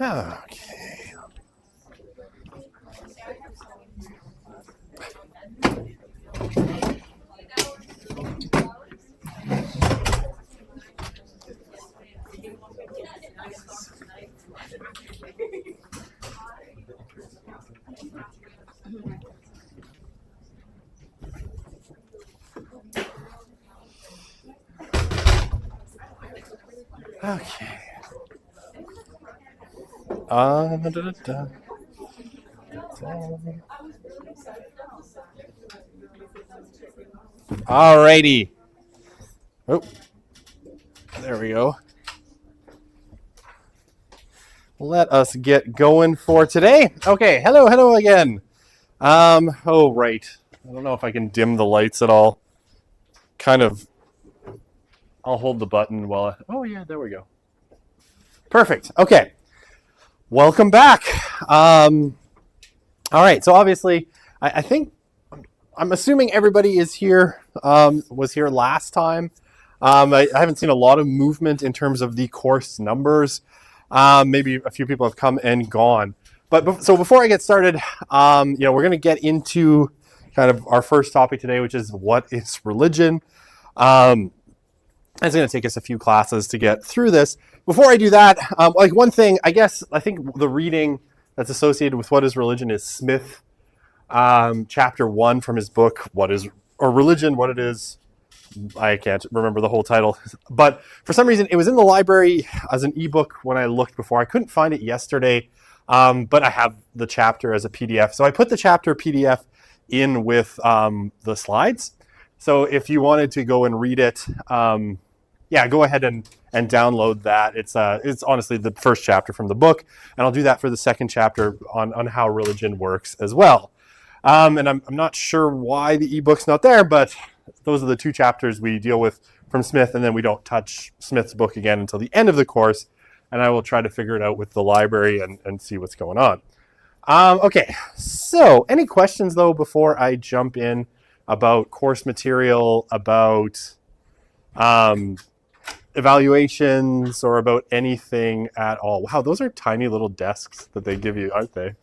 Okay. Okay. Alrighty. Oh, there we go. Let us get going for today. Okay, hello again. Oh, right. I don't know if I can dim the lights at all. Kind of. I'll hold the button while oh yeah, there we go. Perfect. Okay. Welcome back. All right. So obviously, I think I'm assuming everybody is here. Was here last time. I haven't seen a lot of movement in terms of the course numbers. Maybe a few people have come and gone. But so before I get started, we're going to get into kind of our first topic today, which is what is religion. It's going to take us a few classes to get through this. Before I do that, one thing, I think the reading that's associated with what is religion is Smith, chapter 1 from his book, Religion, What It Is. I can't remember the whole title, but for some reason it was in the library as an ebook when I looked before. I couldn't find it yesterday, but I have the chapter as a PDF. So I put the chapter PDF in with the slides. So if you wanted to go and read it, go ahead and download that. It's honestly the first chapter from the book, and I'll do that for the second chapter on how religion works as well. And I'm not sure why the ebook's not there, but those are the two chapters we deal with from Smith, and then we don't touch Smith's book again until the end of the course, and I will try to figure it out with the library and see what's going on. Okay, so any questions, though, before I jump in about course material, about evaluations, or about anything at all? Wow, those are tiny little desks that they give you, aren't they?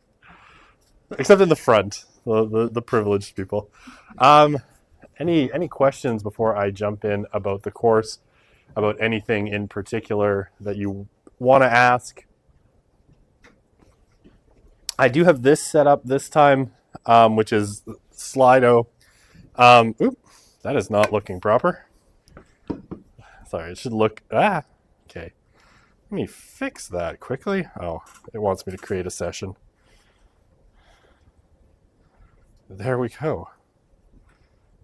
Except in the front, the privileged people. Any questions before I jump in about the course, about anything in particular that you want to ask? I do have this set up this time, which is Slido. That is not looking proper. Sorry, it should look, okay. Let me fix that quickly. Oh, it wants me to create a session. There we go.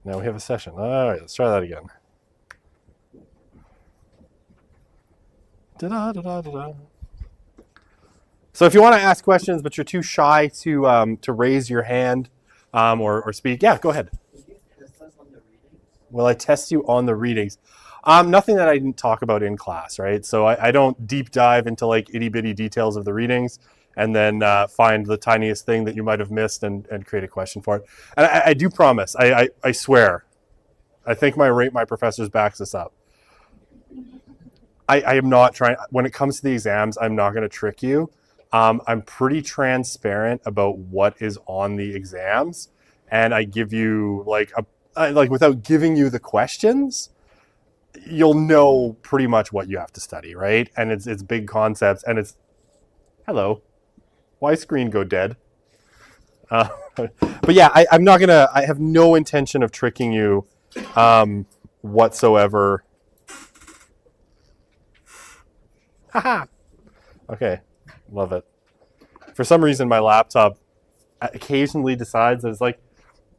Now we have a session. All right, let's try that again. So if you want to ask questions, but you're too shy to raise your hand or speak, yeah, go ahead. Will you test us on the readings? Will I test you on the readings? Nothing that I didn't talk about in class, right? So I don't deep dive into like itty bitty details of the readings and then find the tiniest thing that you might have missed and create a question for it. And I do promise, I swear, I think my professors backs this up. I am not trying, when it comes to the exams, I'm not going to trick you. I'm pretty transparent about what is on the exams, and I give you without giving you the questions, you'll know pretty much what you have to study, right? And it's big concepts, and it's, hello, why screen go dead? But yeah, I'm not gonna, I have no intention of tricking you whatsoever. Haha. Okay, love it. For some reason, my laptop occasionally decides that it's like,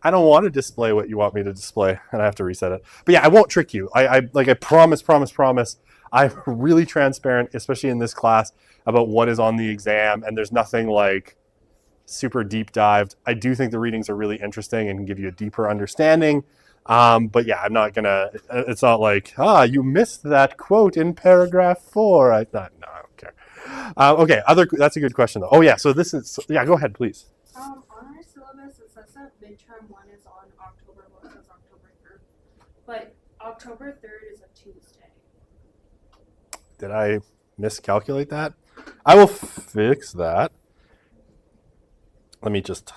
I don't want to display what you want me to display, and I have to reset it. But yeah, I won't trick you. I promise. I'm really transparent, especially in this class, about what is on the exam, and there's nothing like super deep dived. I do think the readings are really interesting and can give you a deeper understanding. But yeah, I'm not gonna. It's not like you missed that quote in paragraph 4. No, I don't care. Okay, that's a good question though. Oh yeah, so this is go ahead, please. On our syllabus, it says that midterm 1 is on October 1, says October 3rd, but October 3rd is a Tuesday. Did I miscalculate that? I will fix that. Let me just,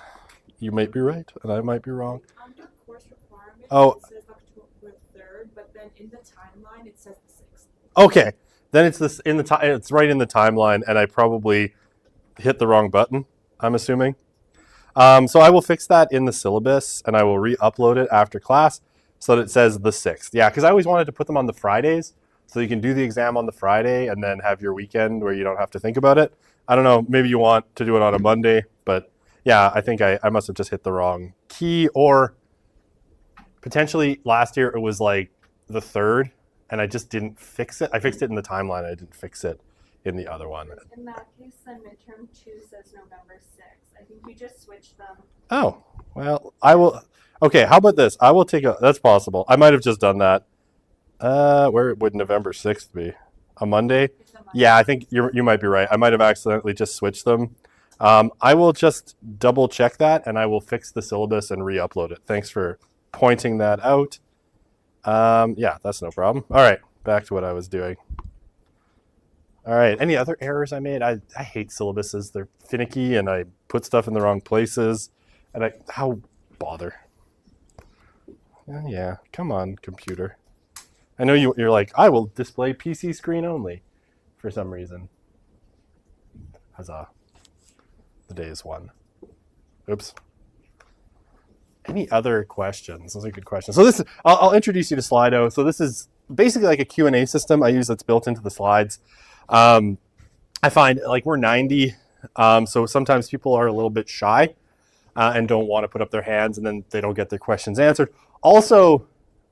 you might be right and I might be wrong. Under course requirements, Oh. it says October 3rd, but then in the timeline it says the 6th. Okay, then it's this in the time. It's right in the timeline, and I probably hit the wrong button. I'm assuming. So I will fix that in the syllabus, and I will re-upload it after class so that it says the 6th. Yeah, because I always wanted to put them on the Fridays, so you can do the exam on the Friday and then have your weekend where you don't have to think about it. I don't know. Maybe you want to do it on a Monday, but yeah, I think I must have just hit the wrong key, or potentially last year it was like the 3rd. And I just didn't fix it. I fixed it in the timeline. I didn't fix it in the other one. In that case, then midterm 2 says November 6th. I think you just switched them. Oh, well, I will. Okay, how about this? I will take a. That's possible. I might have just done that. Where would November 6th be? A Monday? It's a Monday. Yeah, I think you might be right. I might have accidentally just switched them. I will just double check that, and I will fix the syllabus and re-upload it. Thanks for pointing that out. Yeah, that's no problem. All right, back to what I was doing. All right, any other errors I made? I hate syllabuses. They're finicky, and I put stuff in the wrong places. And how bother? Yeah, come on, computer. I know you're like, I will display PC screen only for some reason. Huzzah. The day is won. Oops. Any other questions? Those are good questions. So this, I'll introduce you to Slido. So this is basically like a Q&A system I use that's built into the slides. I find like we're 90, so sometimes people are a little bit shy and don't want to put up their hands, and then they don't get their questions answered. Also,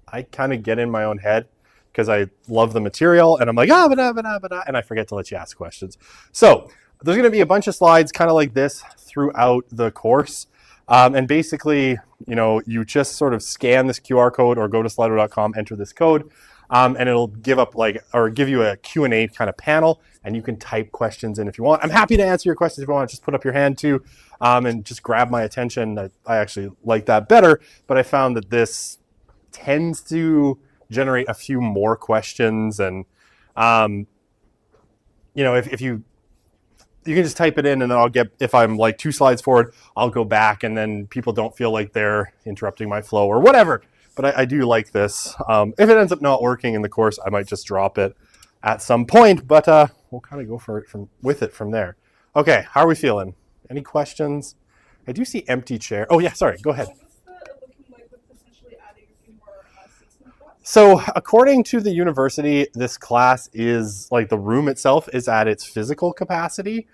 I kind of get in my own head because I love the material, and I'm like, and I forget to let you ask questions. So there's going to be a bunch of slides kind of like this throughout the course. And basically, you just sort of scan this QR code or go to slido.com, enter this code, and it'll give you a Q&A kind of panel, and you can type questions in if you want. I'm happy to answer your questions if you want. Just put up your hand too, and just grab my attention. I actually like that better, but I found that this tends to generate a few more questions, and if you can just type it in, and then I'll get, if I'm like 2 slides forward, I'll go back, and then people don't feel like they're interrupting my flow or whatever. But I do like this. If it ends up not working in the course, I might just drop it at some point, but we'll kind of go with it from there. Okay, how are we feeling? Any questions? I do see empty chair. Oh yeah, sorry, go ahead. What's the looking like with potentially adding a few more seats in the class? So according to the university, this class is, like, the room itself is at its physical capacity,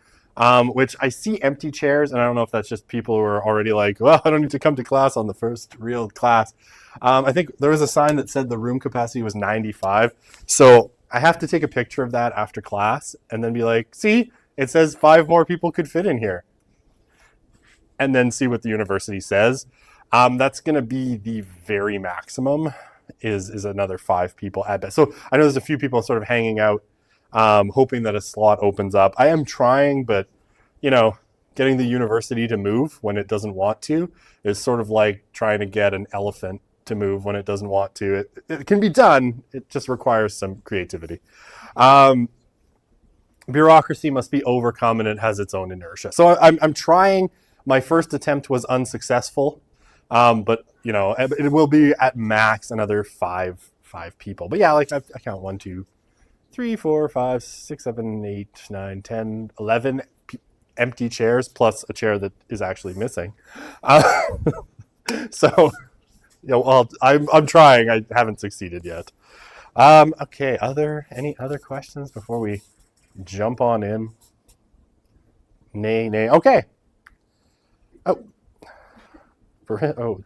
which I see empty chairs, and I don't know if that's just people who are already like, well, I don't need to come to class on the first real class. I think there was a sign that said the room capacity was 95. So I have to take a picture of that after class and then be like, see, it says 5 more people could fit in here. And then see what the university says. That's going to be the very maximum is another 5 people at best. So I know there's a few people sort of hanging out, hoping that a slot opens up. I am trying, but, getting the university to move when it doesn't want to is sort of like trying to get an elephant to move when it doesn't want to. It can be done. It just requires some creativity. Bureaucracy must be overcome, and it has its own inertia. So I'm trying. My first attempt was unsuccessful, but it will be at max another five people. But yeah, like I count 1, 2, 3, 4, 5, 6, 7, 8, 9, 10, 11 empty chairs plus a chair that is actually missing. So, I'm trying. I haven't succeeded yet. Okay. Any other questions before we jump on in? Nay. Okay. For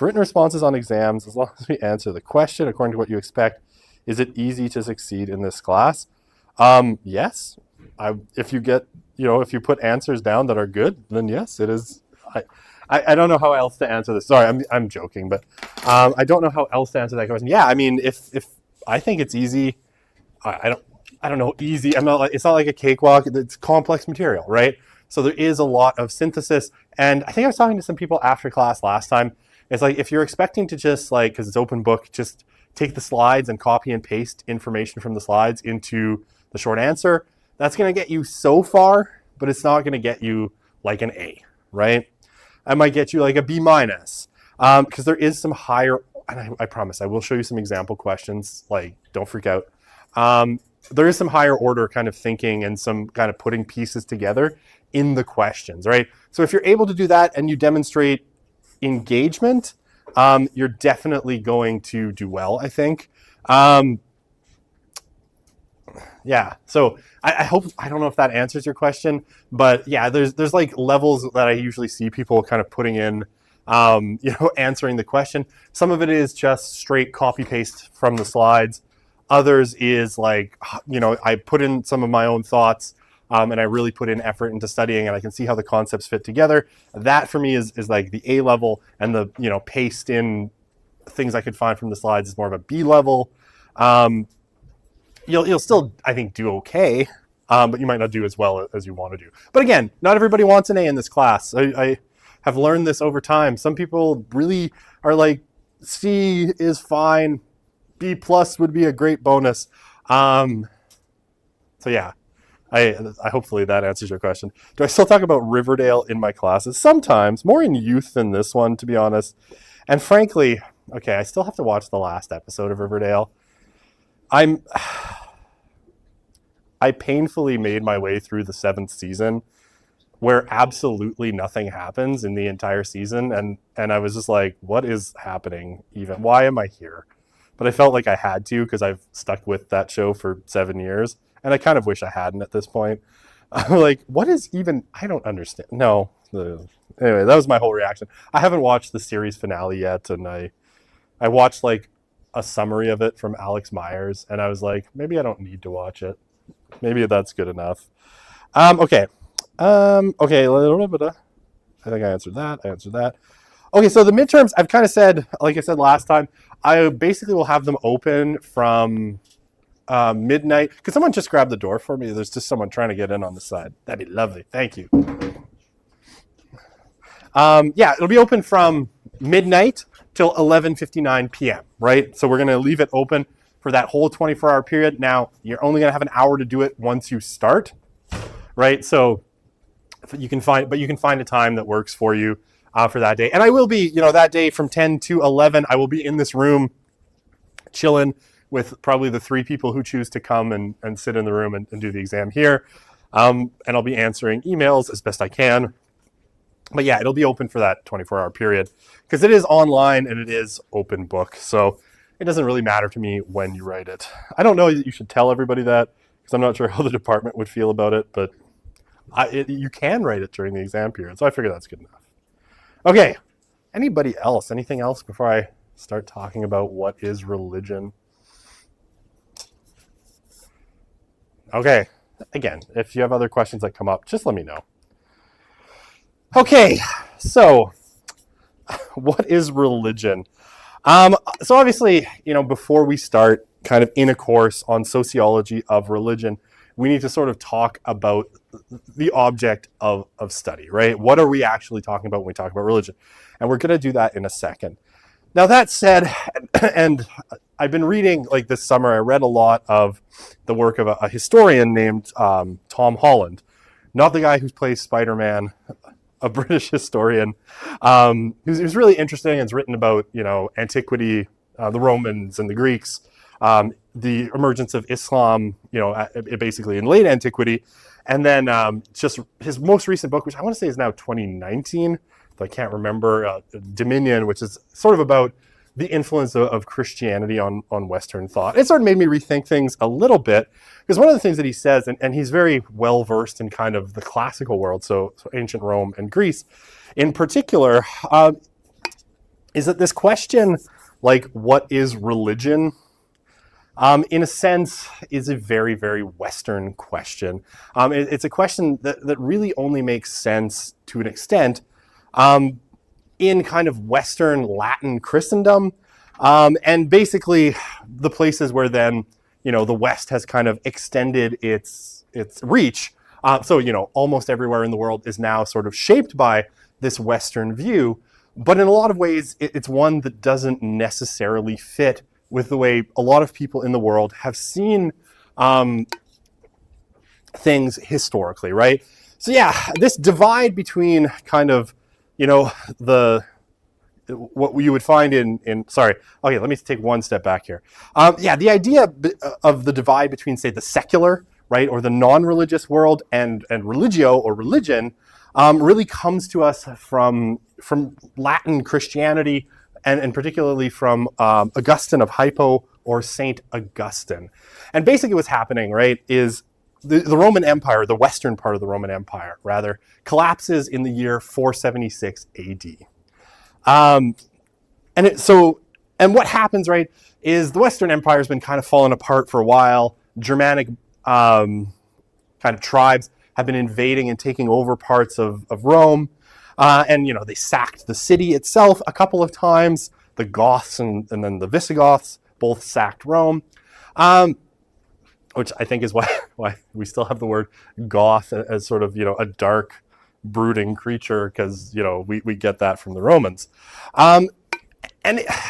written responses on exams, as long as we answer the question according to what you expect, is it easy to succeed in this class? Yes. If you put answers down that are good, then yes, it is. I don't know how else to answer this. Sorry, I'm joking, but I don't know how else to answer that question. Yeah, I mean, if I think it's easy, I don't know easy. It's not like a cakewalk. It's complex material, right? So there is a lot of synthesis. And I think I was talking to some people after class last time. It's like, if you're expecting to just because it's open book, just take the slides and copy and paste information from the slides into the short answer, That's going to get you so far, but it's not going to get you like an A, right? I might get you like a B minus, because there is some higher, and I promise I will show you some example questions, like don't freak out. There is some higher order kind of thinking and some kind of putting pieces together in the questions, right? So if you're able to do that and you demonstrate engagement, you're definitely going to do well, I think. Yeah, so I hope, I don't know if that answers your question, but yeah, there's like levels that I usually see people kind of putting in, answering the question. Some of it is just straight copy paste from the slides. Others is like, I put in some of my own thoughts, and I really put in effort into studying, and I can see how the concepts fit together. That for me is like the A level, and the, paste in things I could find from the slides is more of a B level. You'll still, I think, do okay, but you might not do as well as you want to do. But again, not everybody wants an A in this class. I have learned this over time. Some people really are like, C is fine, B plus would be a great bonus. So yeah, I hopefully that answers your question. Do I still talk about Riverdale in my classes? Sometimes, more in youth than this one, to be honest. And frankly, okay, I still have to watch the last episode of Riverdale. I painfully made my way through the 7th season, where absolutely nothing happens in the entire season, and I was just like, what is happening even? Why am I here? But I felt like I had to, because I've stuck with that show for 7 years, and I kind of wish I hadn't at this point. I'm like, what is even, I don't understand. No. Anyway, that was my whole reaction. I haven't watched the series finale yet, and I watched like a summary of it from Alex Myers, and I was like, maybe I don't need to watch it. Maybe that's good enough. Okay. I think I answered that. Okay, so the midterms, I've kind of said, like I said last time, I basically will have them open from midnight. Could someone just grab the door for me? There's just someone trying to get in on the side. That'd be lovely. Thank you. Yeah, it'll be open from midnight till 11:59 p.m., right? So we're going to leave it open for that whole 24-hour period. Now, you're only going to have an hour to do it once you start, right? So you can find a time that works for you for that day. And I will be, that day from 10 to 11, I will be in this room chilling with probably the 3 people who choose to come and sit in the room and do the exam here. And I'll be answering emails as best I can. But yeah, it'll be open for that 24-hour period because it is online and it is open book. So it doesn't really matter to me when you write it. I don't know that you should tell everybody that because I'm not sure how the department would feel about it, but you can write it during the exam period. So I figure that's good enough. Okay, anybody else? Anything else before I start talking about what is religion? Okay, again, if you have other questions that come up, just let me know. Okay, so what is religion? So obviously, before we start kind of in a course on sociology of religion, we need to sort of talk about the object of study, right? What are we actually talking about when we talk about religion? And we're going to do that in a second. Now that said, and I've been reading, like this summer, I read a lot of the work of a historian named Tom Holland, not the guy who plays Spider-Man, a British historian who's really interesting and has written about, antiquity, the Romans and the Greeks, the emergence of Islam, basically in late antiquity. And then just his most recent book, which I want to say is now 2019, though I can't remember, Dominion, which is sort of about the influence of Christianity on Western thought. It sort of made me rethink things a little bit, because one of the things that he says, and he's very well versed in kind of the classical world, so ancient Rome and Greece in particular, is that this question, like, what is religion, in a sense, is a very, very Western question. It's a question that really only makes sense to an extent in kind of Western Latin Christendom, and basically the places where then, the West has kind of extended its reach. So, almost everywhere in the world is now sort of shaped by this Western view, but in a lot of ways, it's one that doesn't necessarily fit with the way a lot of people in the world have seen things historically, right? So yeah, this divide between kind of, the what you would find in sorry, okay, let me take one step back here. The idea of the divide between, say, the secular, right, or the non-religious world and religio or religion really comes to us from Latin Christianity and particularly from Augustine of Hippo or Saint Augustine. And basically what's happening, right, is the Roman Empire, the western part of the Roman Empire, rather, collapses in the year 476 AD. And what happens, right, is the Western Empire has been kind of falling apart for a while. Germanic kind of tribes have been invading and taking over parts of Rome. They sacked the city itself a couple of times. The Goths and then the Visigoths both sacked Rome, which I think is why we still have the word Goth as sort of, a dark, brooding creature, because we get that from the Romans. And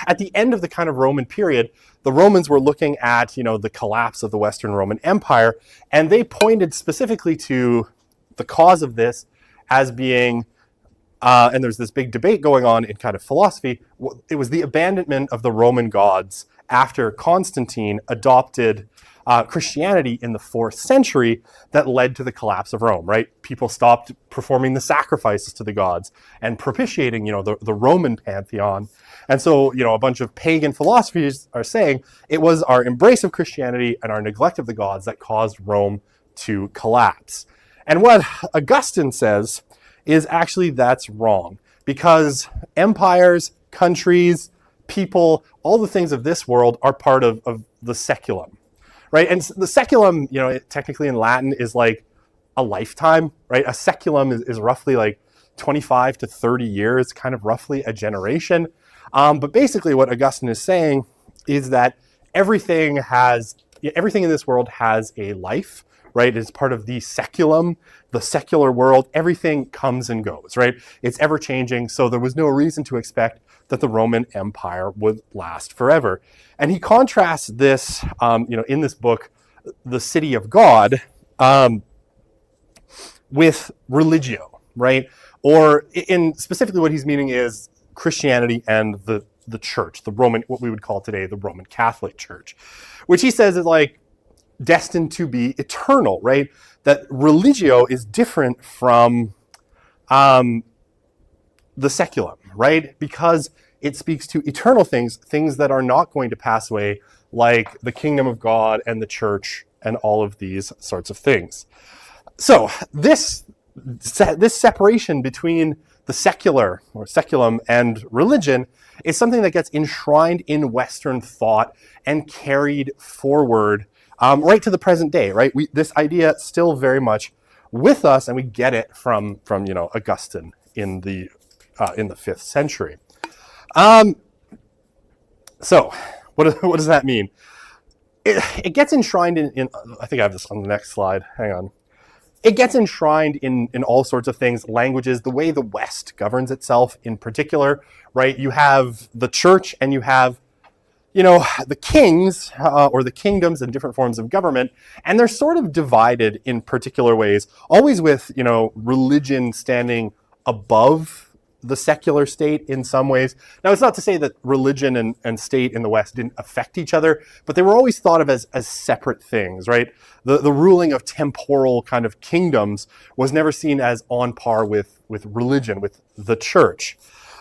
at the end of the kind of Roman period, the Romans were looking at the collapse of the Western Roman Empire, and they pointed specifically to the cause of this as being, and there's this big debate going on in kind of philosophy, it was the abandonment of the Roman gods after Constantine adopted Christianity in the 4th century that led to the collapse of Rome, right? People stopped performing the sacrifices to the gods and propitiating, the Roman pantheon. And so, a bunch of pagan philosophies are saying it was our embrace of Christianity and our neglect of the gods that caused Rome to collapse. And what Augustine says is actually that's wrong, because empires, countries, people, all the things of this world are part of the saeculum. Right, and the saeculum, technically in Latin is like a lifetime, right? A saeculum is roughly like 25 to 30 years, kind of roughly a generation. But basically what Augustine is saying is that everything in this world has a life, right? It's part of the saeculum, the secular world. Everything comes and goes, right? It's ever changing. So there was no reason to expect that the Roman Empire would last forever. And he contrasts this, in this book, the city of God, with religio, right? Or in specifically what he's meaning is Christianity and the church, the Roman, what we would call today the Roman Catholic Church, which he says is like destined to be eternal, right? That religio is different from the saeculum, right? Because it speaks to eternal things that are not going to pass away, like the kingdom of God and the church and all of these sorts of things. So this separation between the secular or saeculum and religion is something that gets enshrined in Western thought and carried forward right to the present day, right? This idea still very much with us, and we get it from Augustine in the 5th century. So what does that mean? It gets enshrined in I think I have this on the next slide. Hang on. It gets enshrined in all sorts of things, languages, the way the West governs itself in particular, right? You have the church and you have, the kings or the kingdoms and different forms of government, and they're sort of divided in particular ways, always with, religion standing above the secular state in some ways. Now, it's not to say that religion and state in the West didn't affect each other, but they were always thought of as separate things, right? The ruling of temporal kind of kingdoms was never seen as on par with religion, with the church.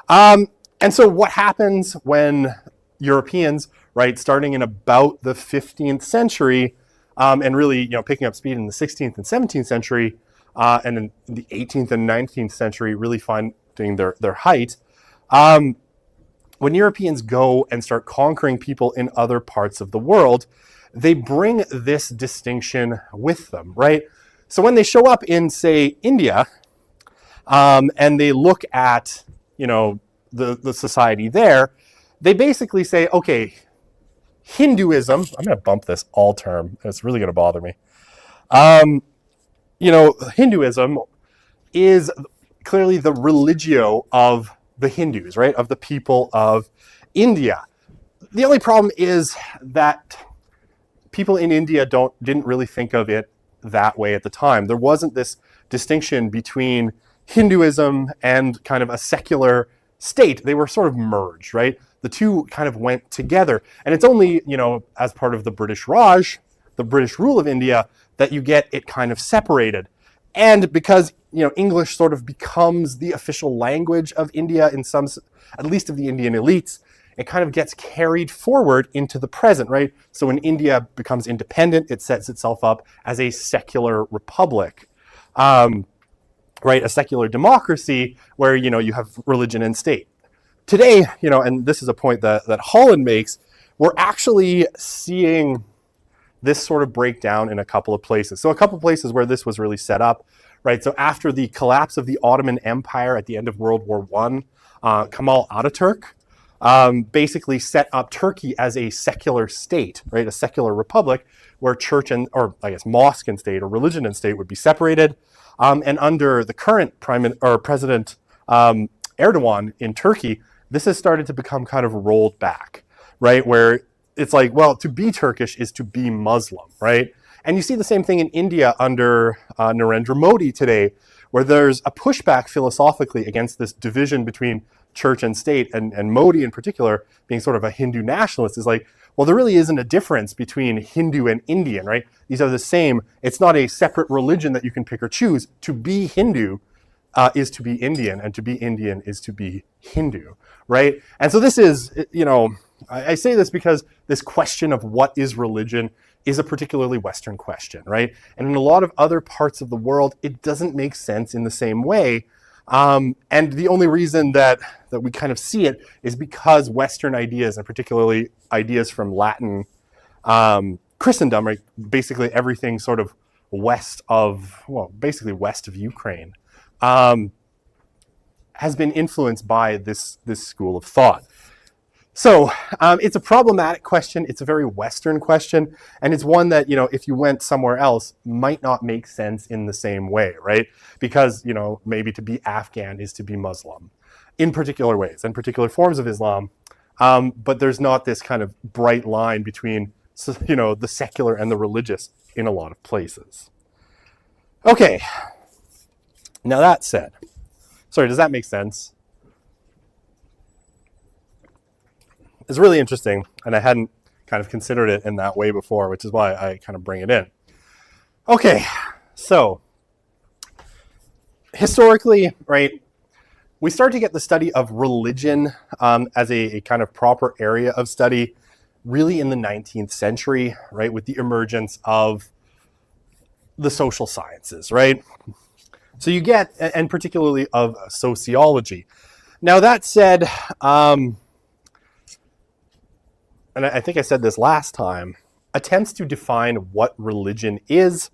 And so what happens when Europeans, right, starting in about the 15th century, and really, picking up speed in the 16th and 17th century, and in the 18th and 19th century, really finding their height, when Europeans go and start conquering people in other parts of the world, they bring this distinction with them, right? So when they show up in, say, India, and they look at, the society there, they basically say, okay, Hinduism, I'm going to bump this all term, it's really going to bother me. Hinduism is clearly the religio of the Hindus, right? Of the people of India. The only problem is that people in India didn't really think of it that way at the time. There wasn't this distinction between Hinduism and kind of a secular state. They were sort of merged, right? The two kind of went together. And it's only, as part of the British Raj, the British rule of India, that you get it kind of separated. And because, English sort of becomes the official language of India in some, at least of the Indian elites, it kind of gets carried forward into the present, right? So when India becomes independent, it sets itself up as a secular republic, right? A secular democracy where, you have religion and state. Today, and this is a point that Holland makes, we're actually seeing this sort of breakdown in a couple of places. So a couple of places where this was really set up, right? So after the collapse of the Ottoman Empire at the end of World War I, Kemal Ataturk basically set up Turkey as a secular state, right? A secular republic where church mosque and state or religion and state would be separated. And under the current President Erdogan in Turkey, this has started to become kind of rolled back, right? Where it's like, well, to be Turkish is to be Muslim, right? And you see the same thing in India under Narendra Modi today, where there's a pushback philosophically against this division between church and state, and Modi in particular being sort of a Hindu nationalist is like, well, there really isn't a difference between Hindu and Indian, right? These are the same. It's not a separate religion that you can pick or choose. To be Hindu is to be Indian, and to be Indian is to be Hindu, right? And so this is, I say this because this question of what is religion is a particularly Western question, right? And in a lot of other parts of the world, it doesn't make sense in the same way. And the only reason that we kind of see it is because Western ideas, and particularly ideas from Latin Christendom, right? Basically everything sort of west of Ukraine, has been influenced by this school of thought. So it's a problematic question. It's a very Western question. And it's one that, if you went somewhere else, might not make sense in the same way, right? Because, maybe to be Afghan is to be Muslim in particular ways and particular forms of Islam. But there's not this kind of bright line between, the secular and the religious in a lot of places. Okay. Now that said, sorry, does that make sense? It's really interesting, and I hadn't kind of considered it in that way before, which is why I kind of bring it in. Okay, so historically, right, we start to get the study of religion as a kind of proper area of study really in the 19th century, right, with the emergence of the social sciences, right? So you get, and particularly of sociology. Now that said, and I think I said this last time, attempts to define what religion is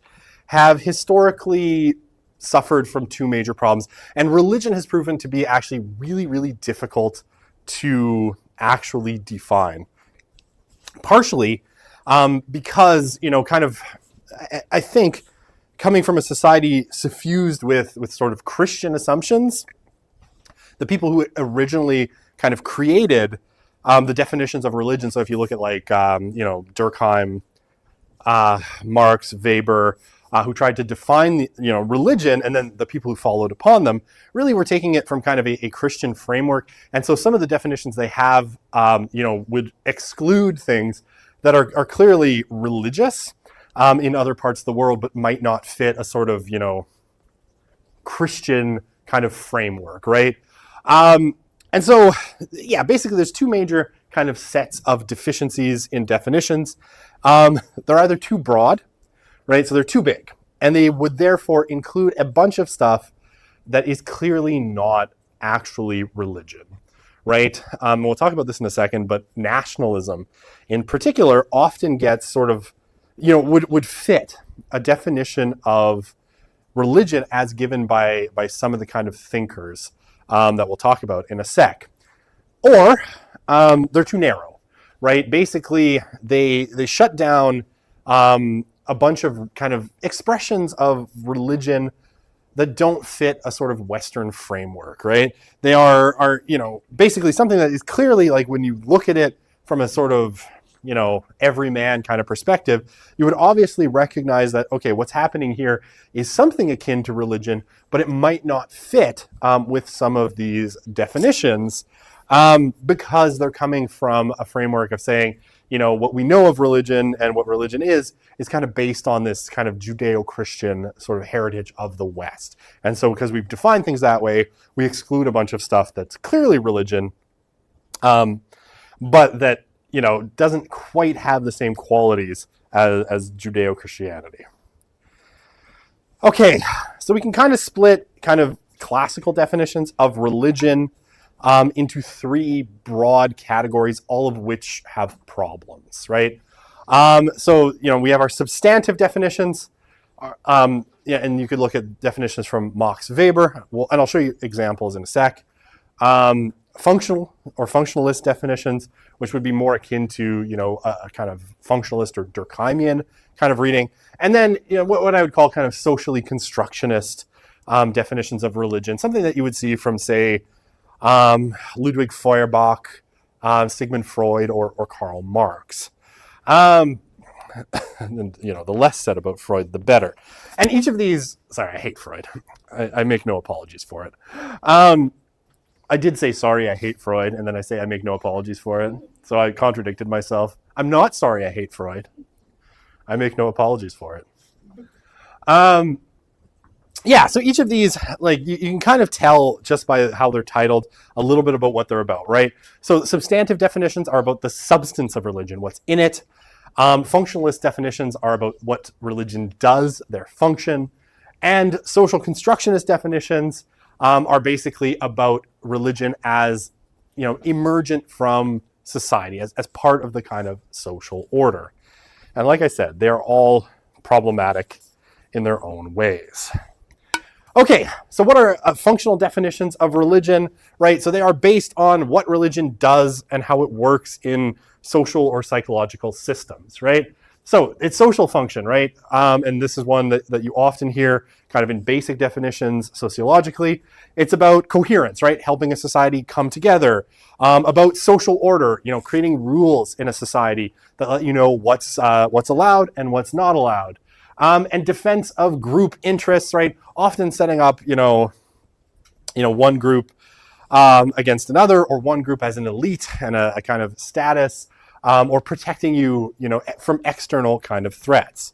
have historically suffered from two major problems. And religion has proven to be actually really, really difficult to actually define. Partially because, I think coming from a society suffused with sort of Christian assumptions, the people who originally kind of created the definitions of religion. So if you look at Durkheim, Marx, Weber, who tried to define religion, and then the people who followed upon them really were taking it from kind of a Christian framework. And so some of the definitions they have, would exclude things that are clearly religious in other parts of the world, but might not fit a sort of, Christian kind of framework, right? And so, yeah, basically there's two major kind of sets of deficiencies in definitions. They're either too broad, right? So they're too big, and they would therefore include a bunch of stuff that is clearly not actually religion, right? We'll talk about this in a second, but nationalism in particular often gets sort of, would fit a definition of religion as given by some of the kind of thinkers that we'll talk about in a sec. Or they're too narrow, right? Basically, they shut down a bunch of kind of expressions of religion that don't fit a sort of Western framework, right? They are basically something that is clearly, like, when you look at it from a sort of everyman kind of perspective, you would obviously recognize that, okay, what's happening here is something akin to religion, but it might not fit with some of these definitions because they're coming from a framework of saying, what we know of religion and what religion is kind of based on this kind of Judeo-Christian sort of heritage of the West. And so because we've defined things that way, we exclude a bunch of stuff that's clearly religion, but that, doesn't quite have the same qualities as Judeo-Christianity. Okay, so we can kind of split kind of classical definitions of religion into three broad categories, all of which have problems, right? So, we have our substantive definitions, and you could look at definitions from Max Weber, and I'll show you examples in a sec. Functional or functionalist definitions, which would be more akin to, a kind of functionalist or Durkheimian kind of reading. And then, what I would call kind of socially constructionist definitions of religion, something that you would see from, say, Ludwig Feuerbach, Sigmund Freud, or Karl Marx. And, the less said about Freud, the better. And each of these, sorry, I hate Freud. I make no apologies for it. I did say, sorry, I hate Freud, and then I say I make no apologies for it. So I contradicted myself. I'm not sorry I hate Freud. I make no apologies for it. So each of these, you can kind of tell just by how they're titled a little bit about what they're about, right? So substantive definitions are about the substance of religion, what's in it. Functionalist definitions are about what religion does, their function. And social constructionist definitions are basically about religion as, emergent from society, as part of the kind of social order. And like I said, they're all problematic in their own ways. Okay, so what are functional definitions of religion, right? So they are based on what religion does and how it works in social or psychological systems, right? So it's social function, right? And this is one that you often hear kind of in basic definitions sociologically. It's about coherence, right? Helping a society come together. About social order, creating rules in a society that let you know what's allowed and what's not allowed. And defense of group interests, right? Often setting up, one group against another, or one group as an elite and a kind of status, or protecting you, from external kind of threats.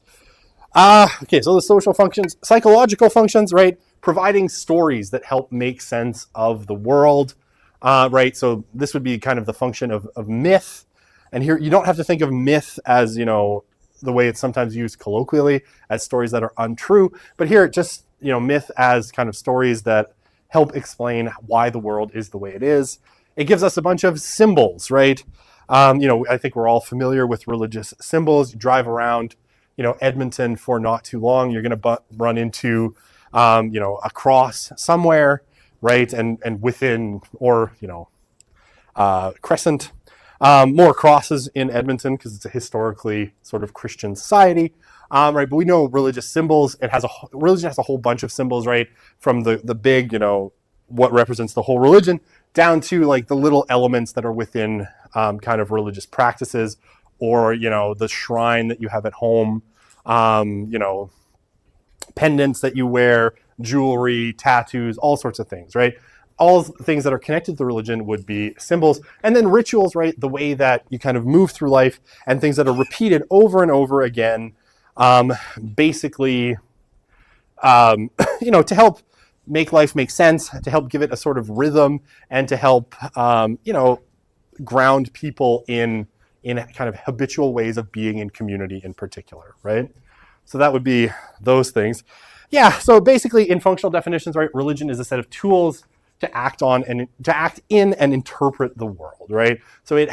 Okay, so the social functions, psychological functions, right? Providing stories that help make sense of the world, right? So this would be kind of the function of myth. And here, you don't have to think of myth as, the way it's sometimes used colloquially as stories that are untrue. But here, just, myth as kind of stories that help explain why the world is the way it is. It gives us a bunch of symbols, right? I think we're all familiar with religious symbols. You drive around, Edmonton for not too long, you're going to run into, a cross somewhere, right? And within, or, crescent. More crosses in Edmonton because it's a historically sort of Christian society, right? But we know religious symbols. Religion has a whole bunch of symbols, right? From the big, what represents the whole religion, down to the little elements that are within kind of religious practices, or the shrine that you have at home, pendants that you wear, jewelry, tattoos, all sorts of things, right? All things that are connected to religion would be symbols. And then rituals, right? The way that you kind of move through life, and things that are repeated over and over again, basically, to help make life make sense, to help give it a sort of rhythm, and to help, ground people in kind of habitual ways of being in community in particular, right? So that would be those things. Yeah, so basically in functional definitions, right, religion is a set of tools to act on and to act in and interpret the world, right? So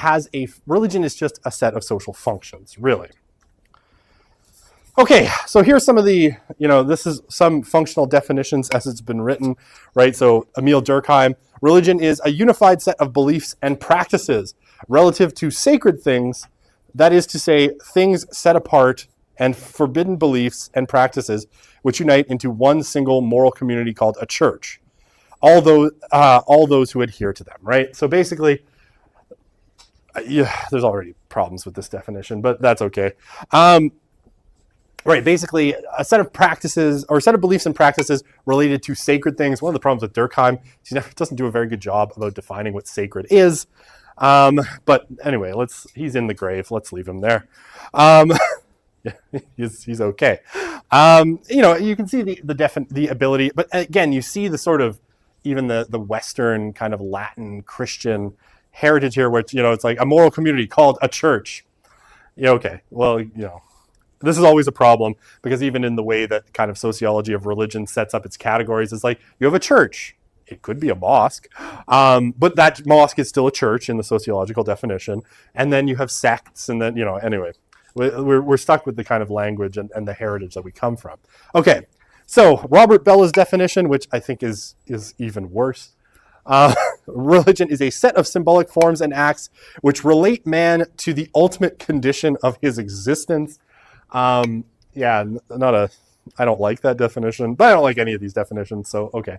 religion is just a set of social functions, really. Okay, so here's some of the, this is some functional definitions as it's been written, right? So Emil Durkheim, religion is a unified set of beliefs and practices relative to sacred things, that is to say, things set apart, and forbidden beliefs and practices which unite into one single moral community called a church. All those who adhere to them, right? So basically, Yeah, there's already problems with this definition, but that's okay. Right, basically a set of practices or a set of beliefs and practices related to sacred things. One of the problems with Durkheim is he doesn't do a very good job about defining what sacred is. But anyway, he's in the grave. Let's leave him there. Yeah, he's okay. You can see the ability, but again, you see the sort of even the Western kind of Latin Christian heritage here, which it's like a moral community called a church. Yeah, okay. Well, this is always a problem because even in the way that kind of sociology of religion sets up its categories, it's like you have a church. It could be a mosque, but that mosque is still a church in the sociological definition. And then you have sects, and then anyway. We're stuck with the kind of language and the heritage that we come from. Okay, so Robert Bella's definition, which I think is even worse. Religion is a set of symbolic forms and acts which relate man to the ultimate condition of his existence. I don't like that definition, but I don't like any of these definitions, so okay.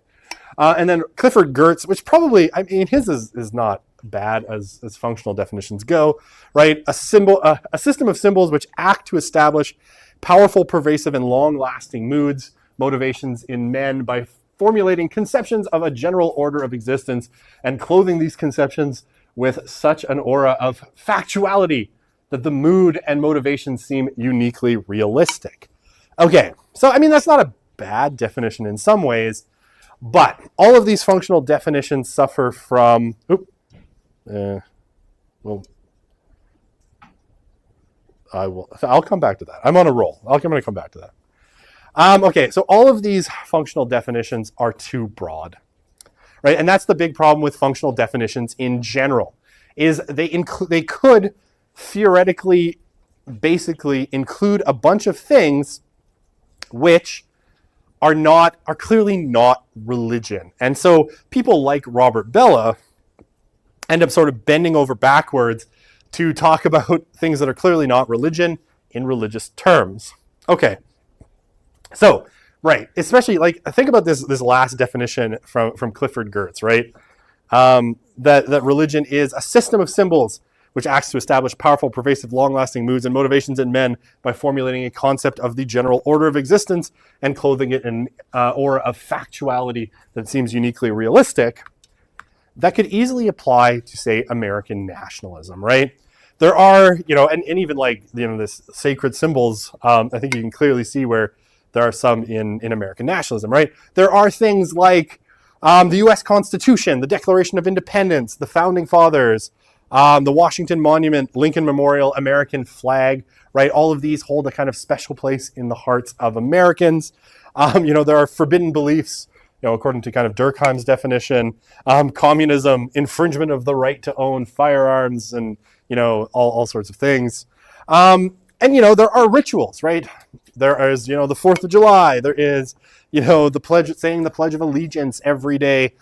And then Clifford Geertz, which probably, his is not bad as functional definitions go, right? A system of symbols which act to establish powerful, pervasive, and long-lasting moods, motivations in men by formulating conceptions of a general order of existence and clothing these conceptions with such an aura of factuality that the mood and motivations seem uniquely realistic. Okay, so that's not a bad definition in some ways, but all of these functional definitions suffer from I'll come back to that. I'm on a roll. I'm going to come back to that. Okay, so all of these functional definitions are too broad, right? And that's the big problem with functional definitions in general, is they could theoretically basically include a bunch of things which are clearly not religion. And so people like Robert Bella end up sort of bending over backwards to talk about things that are clearly not religion in religious terms. Okay. So, right, especially think about this last definition from Clifford Geertz, right? That religion is a system of symbols which acts to establish powerful, pervasive, long-lasting moods and motivations in men by formulating a concept of the general order of existence and clothing it in an aura of factuality that seems uniquely realistic. That could easily apply to, say, American nationalism, right? There are, and even this sacred symbols, I think you can clearly see where there are some in American nationalism, right? There are things like the U.S. Constitution, the Declaration of Independence, the Founding Fathers, the Washington Monument, Lincoln Memorial, American flag, right? All of these hold a kind of special place in the hearts of Americans. There are forbidden beliefs, according to kind of Durkheim's definition, communism, infringement of the right to own firearms, and, all sorts of things. And there are rituals, right? There is, the 4th of July. There is, saying the Pledge of Allegiance every day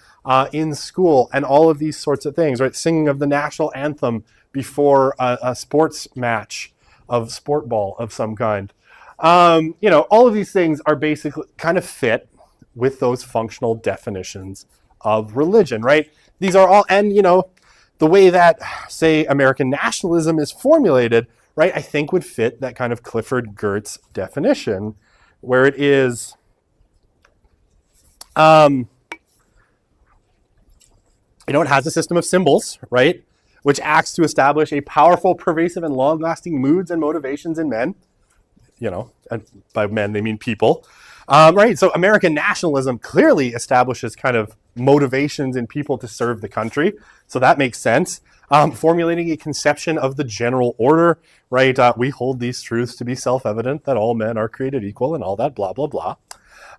in school, and all of these sorts of things, right? Singing of the national anthem before a sports match of sport ball of some kind. All of these things are basically kind of fit with those functional definitions of religion, right? These are all, and, the way that, say, American nationalism is formulated, right, I think would fit that kind of Clifford Geertz definition, where it is, it has a system of symbols, right, which acts to establish a powerful, pervasive, and long-lasting moods and motivations in men. And by men, they mean people. Right, so American nationalism clearly establishes kind of motivations in people to serve the country. So that makes sense. Formulating a conception of the general order, right? We hold these truths to be self-evident that all men are created equal and all that blah, blah, blah.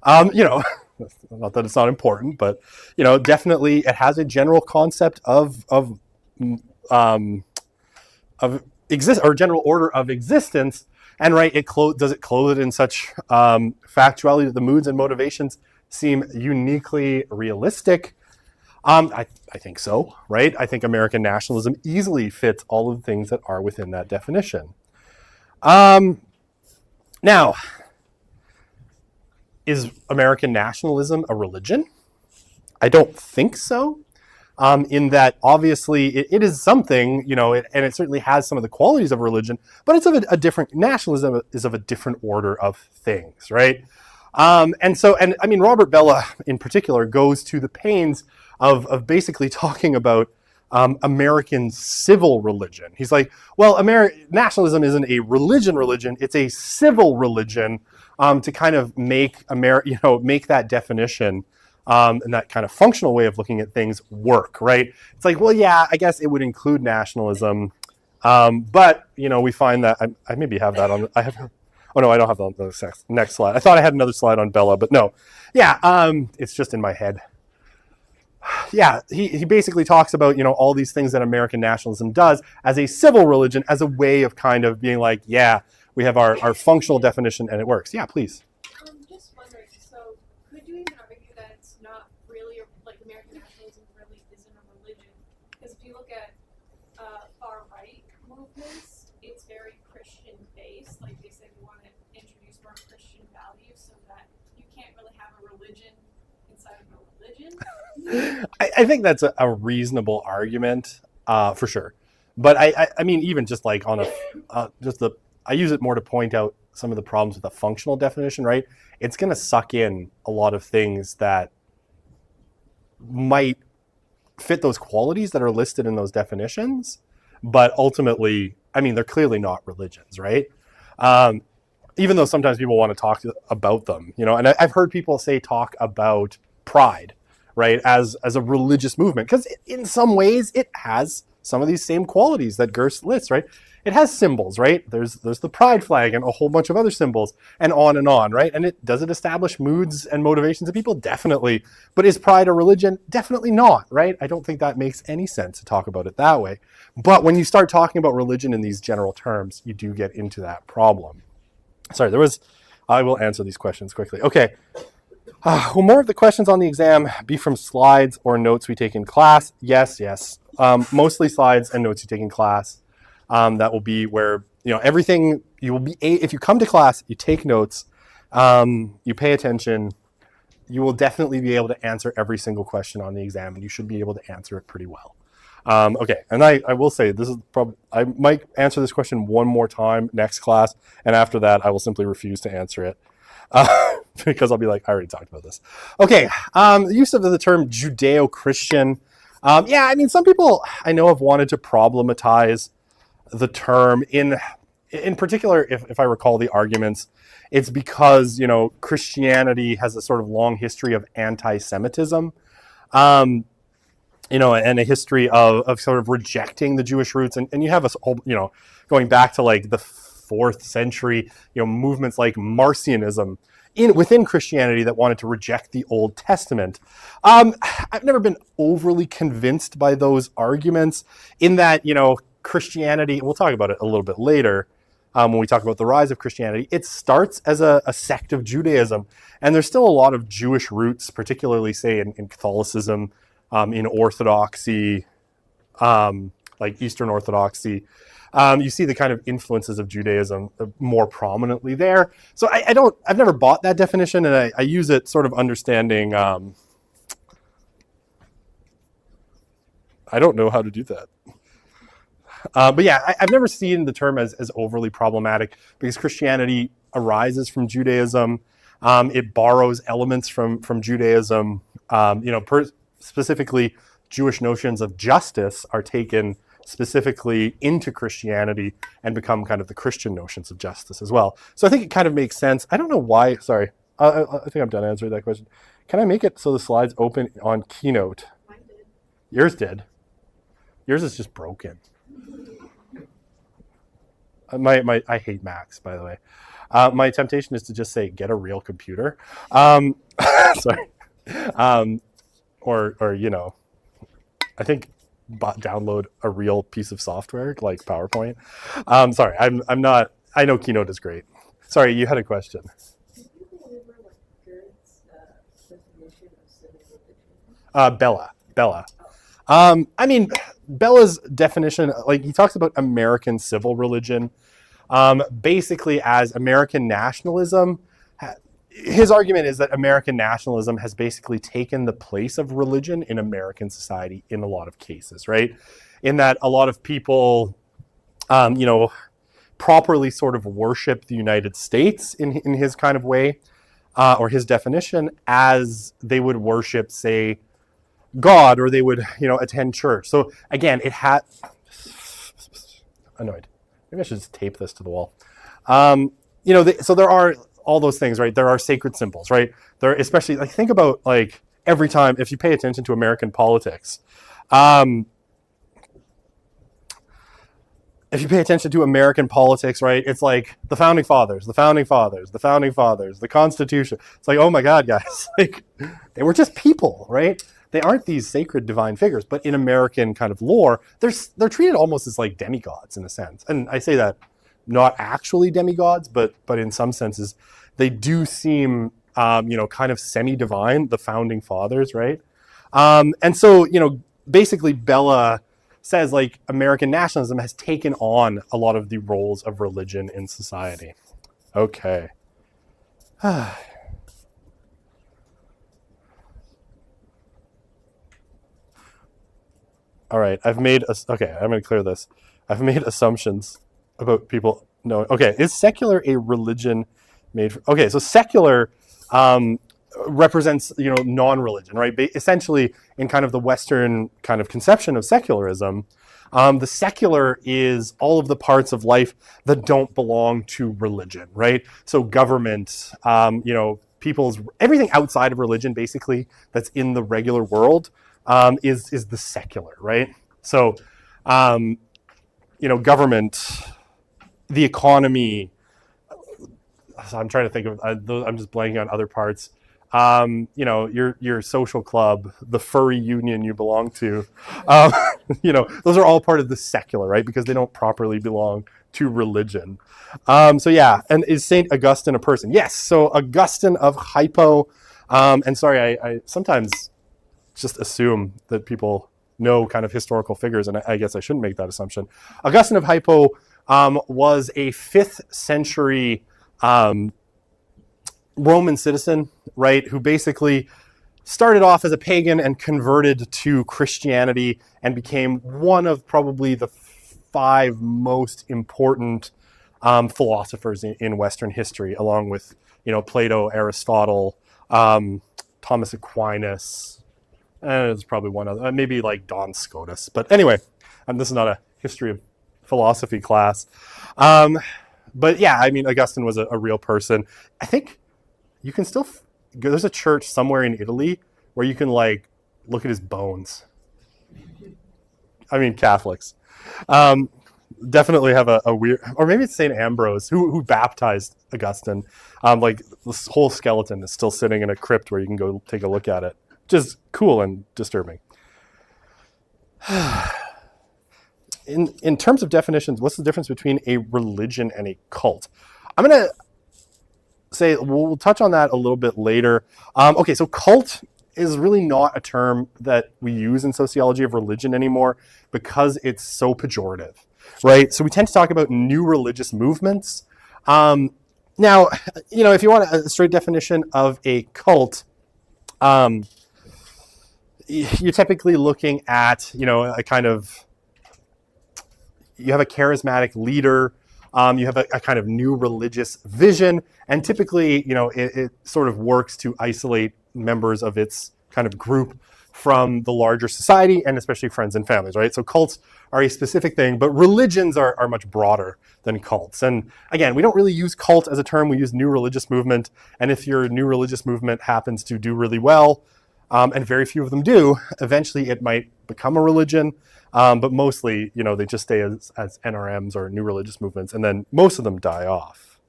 Not that it's not important, but, definitely it has a general concept of exist or general order of existence. And right, does it clothe it in such factuality that the moods and motivations seem uniquely realistic? I think so, right? I think American nationalism easily fits all of the things that are within that definition. Now, is American nationalism a religion? I don't think so. in that obviously it is something, and it certainly has some of the qualities of religion, but it's of a different, nationalism is of a different order of things, right? And I mean, Robert Bellah in particular goes to the pains of basically talking about American civil religion. He's like, well, nationalism isn't a religion, it's a civil religion, to kind of make make that definition and that kind of functional way of looking at things work, right? It's like, well, yeah, I guess it would include nationalism, but we find that I maybe have that on. Oh no, I don't have that on the next slide. I thought I had another slide on Bellah, but no. Yeah, it's just in my head. Yeah, he basically talks about, all these things that American nationalism does as a civil religion, as a way of kind of being like, yeah, we have our functional definition and it works. Yeah, please. Just wondering, so could you even argue that it's not really, like American nationalism really isn't a religion? Because if you look at far-right movements, it's very Christian-based. Like they said, you want to introduce more Christian values so that you can't really have a religion inside of a religion. I think that's a reasonable argument, for sure. But I mean, even just like on I use it more to point out some of the problems with the functional definition, right? It's going to suck in a lot of things that might fit those qualities that are listed in those definitions, but ultimately, I mean, they're clearly not religions, right? Even though sometimes people want to talk about them, and I've heard people talk about pride, right, as a religious movement, because in some ways it has some of these same qualities that Gerst lists, right? It has symbols, right? There's the pride flag and a whole bunch of other symbols and on, right? And does it establish moods and motivations of people? Definitely. But is pride a religion? Definitely not, right? I don't think that makes any sense to talk about it that way. But when you start talking about religion in these general terms, you do get into that problem. Sorry, I will answer these questions quickly. Okay. Will more of the questions on the exam be from slides or notes we take in class? Yes. Mostly slides and notes you take in class. That will be where, everything you will be, if you come to class, you take notes, you pay attention, you will definitely be able to answer every single question on the exam, and you should be able to answer it pretty well. Okay, and I will say, this is probably, I might answer this question one more time next class, and after that, I will simply refuse to answer it. Because I'll be like, I already talked about this. Okay, the use of the term Judeo-Christian. Yeah, I mean, some people I know have wanted to problematize the term in particular, if I recall the arguments, it's because, Christianity has a sort of long history of anti-Semitism, and a history of sort of rejecting the Jewish roots. And you have a whole, going back to like the 4th century, movements like Marcionism within Christianity that wanted to reject the Old Testament. I've never been overly convinced by those arguments in that, Christianity, we'll talk about it a little bit later when we talk about the rise of Christianity. It starts as a sect of Judaism, and there's still a lot of Jewish roots, particularly, say, in Catholicism, in Orthodoxy, like Eastern Orthodoxy. You see the kind of influences of Judaism more prominently there. So I've never bought that definition, and I use it sort of understanding, I don't know how to do that. But yeah, I've never seen the term as overly problematic because Christianity arises from Judaism. It borrows elements from Judaism. Specifically, Jewish notions of justice are taken specifically into Christianity and become kind of the Christian notions of justice as well. So I think it kind of makes sense. I don't know why. Sorry, I think I'm done answering that question. Can I make it so the slides open on Keynote? Mine did. Yours did. Yours is just broken. I hate Macs, by the way. My temptation is to just say, get a real computer. Sorry. Or I think download a real piece of software like PowerPoint. Sorry, I'm not, I know Keynote is great. Sorry, you had a question. Did you go over Gert's definition of civic religion? Bellah. I mean, Bellah's definition, like he talks about American civil religion, basically as American nationalism his argument is that American nationalism has basically taken the place of religion in American society in a lot of cases, right? In that a lot of people, properly sort of worship the United States in his kind of way, or his definition, as they would worship, say, God, or they would, attend church. So again, it had... Annoyed. Maybe I should just tape this to the wall. So there are all those things, right? There are sacred symbols, right? There, especially, like, think about, like, every time, if you pay attention to American politics, if you pay attention to American politics, right, it's like the founding fathers, the Constitution. It's like, oh my God, guys, like, they were just people, right? They aren't these sacred divine figures, but in American kind of lore, they're treated almost as like demigods in a sense. And I say that not actually demigods, but in some senses, they do seem, kind of semi-divine, the founding fathers, right? And so, basically Bella says, like, American nationalism has taken on a lot of the roles of religion in society. Okay. All right, I'm going to clear this. I've made assumptions about people knowing. Okay, is secular a religion made for... Okay, so secular represents, non-religion, right? Essentially, in kind of the Western kind of conception of secularism, the secular is all of the parts of life that don't belong to religion, right? So government, everything outside of religion, basically, that's in the regular world, is the secular, right? So, government, the economy. So I'm trying to think of. I'm just blanking on other parts. Your social club, the furry union you belong to. Those are all part of the secular, right? Because they don't properly belong to religion. And is Saint Augustine a person? Yes. So Augustine of Hippo. And sorry, I sometimes just assume that people know kind of historical figures, and I guess I shouldn't make that assumption. Augustine of Hippo was a 5th century Roman citizen, right, who basically started off as a pagan and converted to Christianity and became one of probably the 5 most important philosophers in Western history, along with, Plato, Aristotle, Thomas Aquinas. There's probably one other, maybe like Duns Scotus. But anyway, this is not a history of philosophy class. But yeah, I mean, Augustine was a real person. I think you can still go. There's a church somewhere in Italy where you can, like, look at his bones. I mean, Catholics definitely have a weird, or maybe it's St. Ambrose who baptized Augustine. Like, this whole skeleton is still sitting in a crypt where you can go take a look at it. Just cool and disturbing. In terms of definitions, what's the difference between a religion and a cult? I'm going to say, we'll touch on that a little bit later. Okay, so cult is really not a term that we use in sociology of religion anymore because it's so pejorative, right? So we tend to talk about new religious movements. Now, if you want a straight definition of a cult, you're typically looking at, a kind of, you have a charismatic leader, you have a kind of new religious vision, and typically, it sort of works to isolate members of its kind of group from the larger society, and especially friends and families, right? So cults are a specific thing, but religions are much broader than cults. And again, we don't really use cult as a term, we use new religious movement, and if your new religious movement happens to do really well, and very few of them do, eventually it might become a religion, but mostly, they just stay as NRMs or new religious movements, and then most of them die off.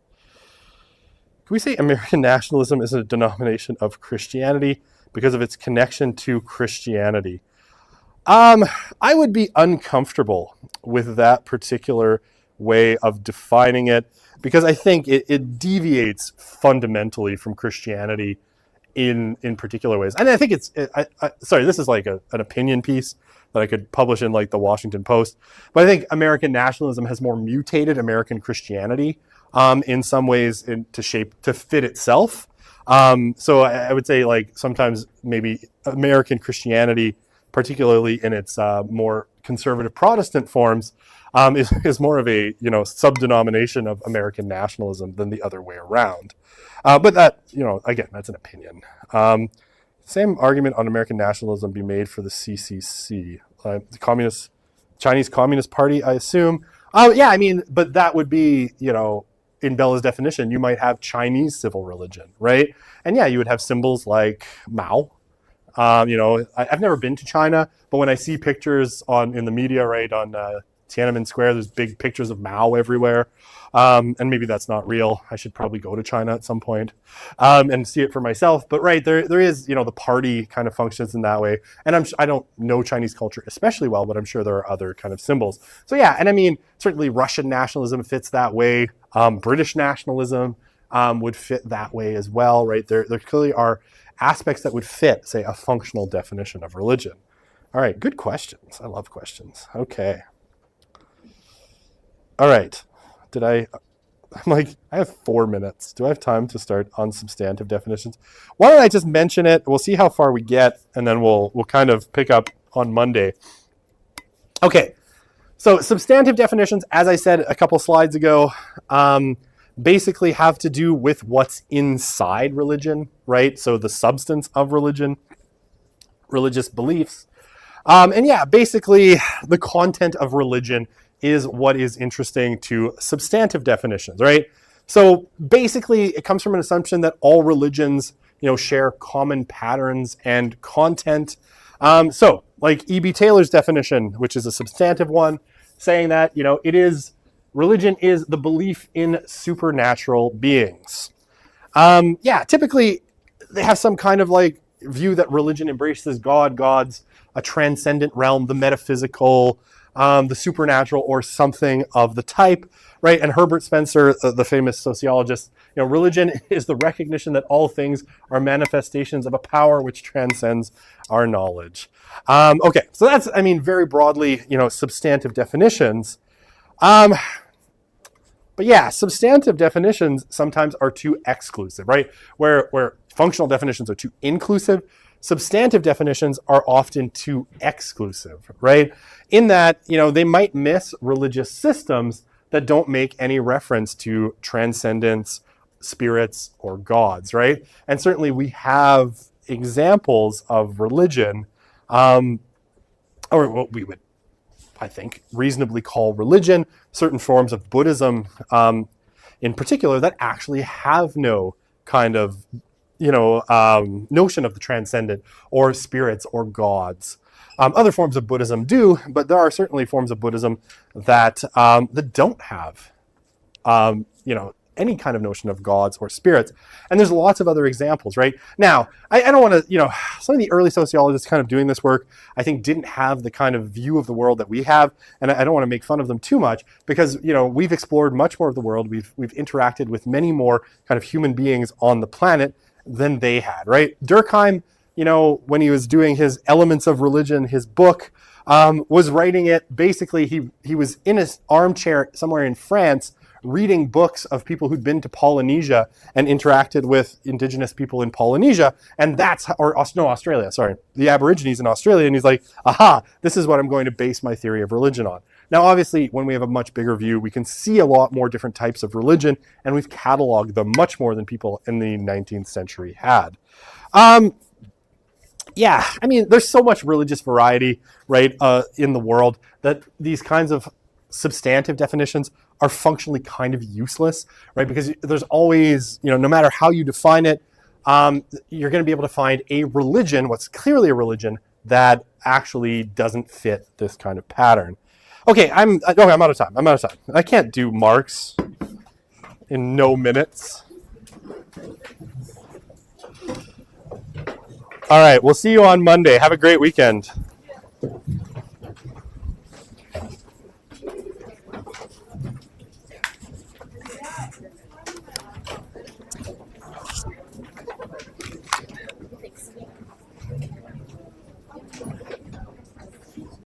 Can we say American nationalism is a denomination of Christianity because of its connection to Christianity? I would be uncomfortable with that particular way of defining it, because I think it deviates fundamentally from Christianity in particular ways. And I think sorry, this is like an opinion piece that I could publish in, like, the Washington Post. But I think American nationalism has more mutated American Christianity in some ways to fit itself. So I would say like sometimes maybe American Christianity, particularly in its more conservative Protestant forms, is more of a sub-denomination of American nationalism than the other way around. But that, again, that's an opinion. Same argument on American nationalism be made for the CCC, the Chinese Communist Party, I assume. Yeah, I mean, but that would be, in Bella's definition, you might have Chinese civil religion, right? And yeah, you would have symbols like Mao. I've never been to China, but when I see pictures in the media, right, on Tiananmen Square, there's big pictures of Mao everywhere. And maybe that's not real. I should probably go to China at some point and see it for myself. But right, there is, the party kind of functions in that way. And I don't know Chinese culture especially well, but I'm sure there are other kind of symbols. So yeah, and I mean, certainly Russian nationalism fits that way. British nationalism would fit that way as well, right? There clearly are aspects that would fit, say, a functional definition of religion. All right, good questions. I love questions. Okay. All right. I have 4 minutes. Do I have time to start on substantive definitions? Why don't I just mention it? We'll see how far we get, and then we'll kind of pick up on Monday. Okay. So substantive definitions, as I said a couple slides ago, basically have to do with what's inside religion, right? So the substance of religion, religious beliefs. And yeah, basically the content of religion is what is interesting to substantive definitions, right? So basically it comes from an assumption that all religions, share common patterns and content. So like E.B. Taylor's definition, which is a substantive one, saying that, religion is the belief in supernatural beings. Yeah, typically they have some kind of like view that religion embraces God's a transcendent realm, the metaphysical, the supernatural, or something of the type, right? And Herbert Spencer, the famous sociologist, religion is the recognition that all things are manifestations of a power which transcends our knowledge. Okay, so that's, very broadly, substantive definitions. But yeah, substantive definitions sometimes are too exclusive, right? Where functional definitions are too inclusive, substantive definitions are often too exclusive, right? In that, they might miss religious systems that don't make any reference to transcendence, spirits, or gods, right? And certainly we have examples of religion, or what we would, I think, reasonably call religion, certain forms of Buddhism in particular that actually have no kind of notion of the transcendent or spirits or gods. Other forms of Buddhism do, but there are certainly forms of Buddhism that don't have, any kind of notion of gods or spirits. And there's lots of other examples, right? Now, I don't want to, some of the early sociologists kind of doing this work, I think didn't have the kind of view of the world that we have. And I don't want to make fun of them too much because, we've explored much more of the world. We've interacted with many more kind of human beings on the planet than they had, right? Durkheim, when he was doing his Elements of Religion, his book, was writing it, basically he was in his armchair somewhere in France reading books of people who'd been to Polynesia and interacted with indigenous people in Polynesia, and Australia, the Aborigines in Australia, and he's like, aha, this is what I'm going to base my theory of religion on. Now, obviously, when we have a much bigger view, we can see a lot more different types of religion, and we've cataloged them much more than people in the 19th century had. Yeah, there's so much religious variety, right, in the world that these kinds of substantive definitions are functionally kind of useless, right? Because there's always, no matter how you define it, you're going to be able to find a religion, what's clearly a religion, that actually doesn't fit this kind of pattern. Okay, I'm out of time. I can't do Marx in no minutes. All right, we'll see you on Monday. Have a great weekend.